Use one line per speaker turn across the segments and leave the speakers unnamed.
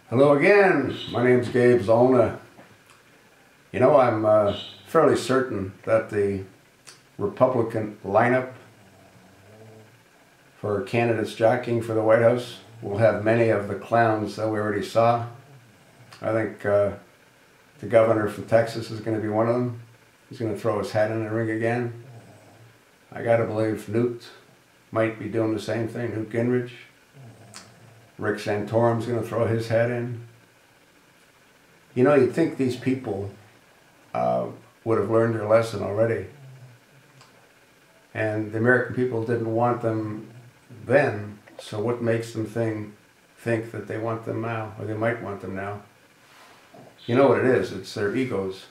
Hello again, my name's Gabe Zollner. You know, I'm fairly certain that the Republican lineup for candidates jockeying for the White House will have many of the clowns that we already saw. I think the governor from Texas is going to be one of them. He's going to throw his hat in the ring again. I got to believe Newt might be doing the same thing, Newt Gingrich. Rick Santorum's going to throw his hat in. You know, you'd think these people would have learned their lesson already. And the American people didn't want them then, so what makes them think that they want them now, or they might want them now? You know what it is, it's their egos.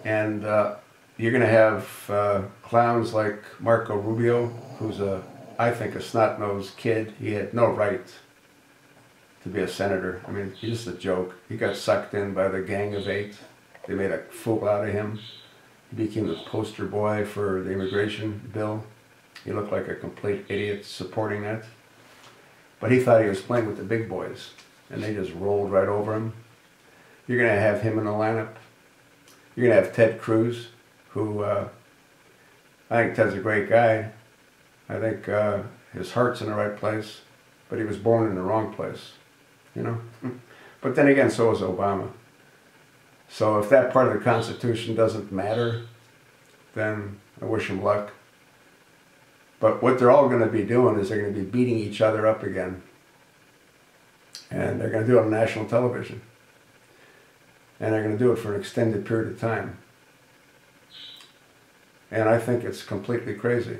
And you're going to have clowns like Marco Rubio, who's I think a snot-nosed kid. He had no right to be a senator. I mean, he's just a joke. He got sucked in by the Gang of Eight. They made a fool out of him. He became the poster boy for the immigration bill. He looked like a complete idiot supporting that. But he thought he was playing with the big boys, and they just rolled right over him. You're going to have him in the lineup. You're going to have Ted Cruz, who I think Ted's a great guy. I think his heart's in the right place, but he was born in the wrong place, you know. But then again, so was Obama. So if that part of the Constitution doesn't matter, then I wish him luck. But what they're all going to be doing is they're going to be beating each other up again. And they're going to do it on national television. And they're going to do it for an extended period of time. And I think it's completely crazy.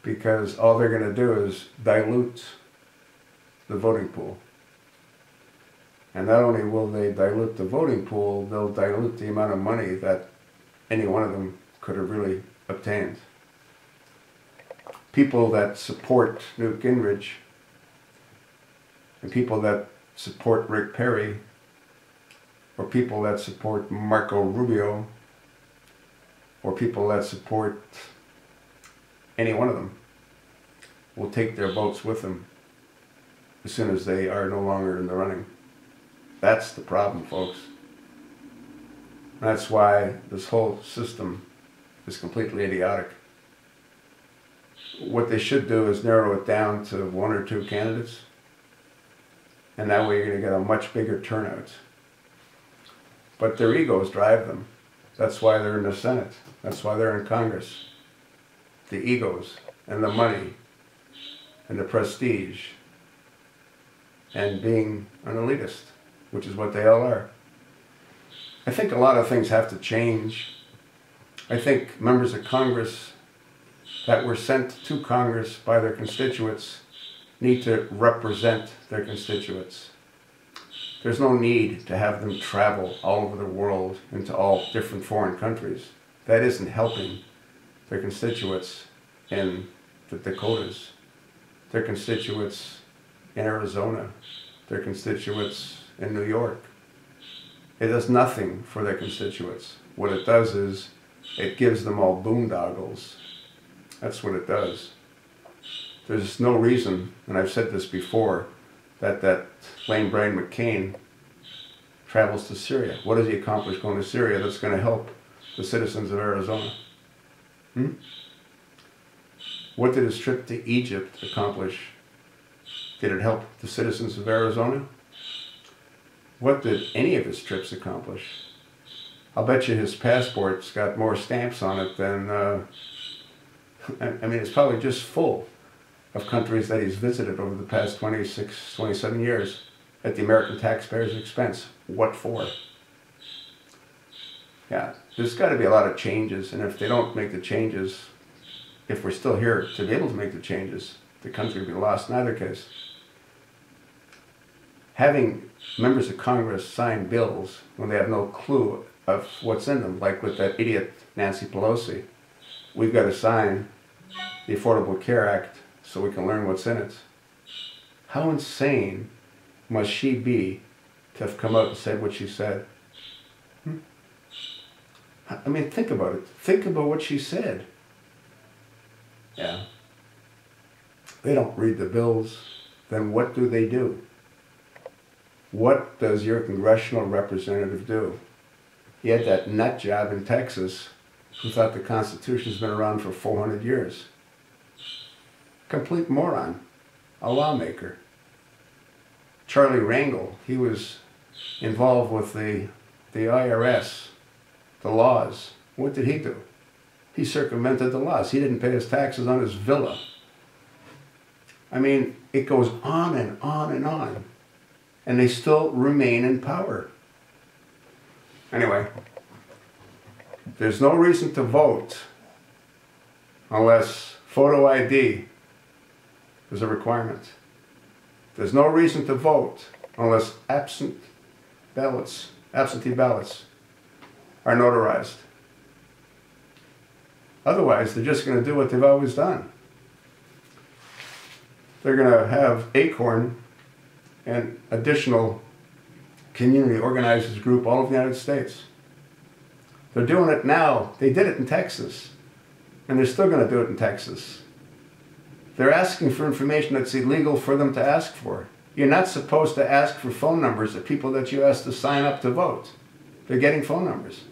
Because all they're going to do is dilute the voting pool. And not only will they dilute the voting pool, they'll dilute the amount of money that any one of them could have really obtained. People that support Newt Gingrich and people that support Rick Perry or people that support Marco Rubio or people that support any one of them will take their votes with them as soon as they are no longer in the running. That's the problem, folks. That's why this whole system is completely idiotic. What they should do is narrow it down to one or two candidates, and that way you're going to get a much bigger turnout. But their egos drive them. That's why they're in the Senate. That's why they're in Congress. The egos and the money and the prestige and being an elitist, which is what they all are. I think a lot of things have to change. I think members of Congress that were sent to Congress by their constituents need to represent their constituents. There's no need to have them travel all over the world into all different foreign countries. That isn't helping their constituents in the Dakotas, their constituents in Arizona, their constituents in New York. It does nothing for their constituents. What it does is it gives them all boondoggles. That's what it does. There's no reason, and I've said this before, that lame brain McCain travels to Syria. What does he accomplish going to Syria that's going to help the citizens of Arizona? What did his trip to Egypt accomplish? Did it help the citizens of Arizona? What did any of his trips accomplish? I'll bet you his passport's got more stamps on it than, I mean, it's probably just full of countries that he's visited over the past 26, 27 years at the American taxpayers' expense. What for? Yeah, there's got to be a lot of changes, and if they don't make the changes, if we're still here to be able to make the changes, the country will be lost in either case. Having members of Congress sign bills when they have no clue of what's in them, like with that idiot Nancy Pelosi, we've got to sign the Affordable Care Act so we can learn what's in it. How insane must she be to have come out and said what she said? I mean, think about it. Think about what she said. Yeah. They don't read the bills. Then what do they do? What does your congressional representative do? He had that nut job in Texas who thought the Constitution's been around for 400 years. Complete moron. A lawmaker. Charlie Rangel, he was involved with the IRS, the laws. What did he do? He circumvented the laws. He didn't pay his taxes on his villa. I mean, it goes on and on and on. And they still remain in power. Anyway, there's no reason to vote unless photo ID is a requirement. There's no reason to vote unless absentee ballots are notarized. Otherwise, they're just going to do what they've always done. They're going to have Acorn and additional community organizers group all over the United States. They're doing it now. They did it in Texas, and they're still going to do it in Texas. They're asking for information that's illegal for them to ask for. You're not supposed to ask for phone numbers of people that you asked to sign up to vote. They're getting phone numbers.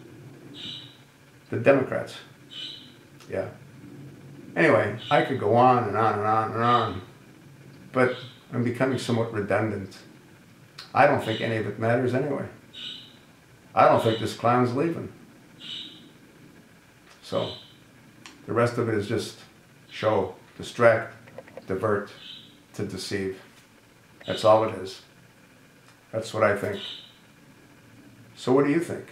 The Democrats. Yeah. Anyway, I could go on and on and on and on, but I'm becoming somewhat redundant. I don't think any of it matters anyway. I don't think this clown's leaving. So, the rest of it is just show, distract, divert, to deceive. That's all it is. That's what I think. So what do you think?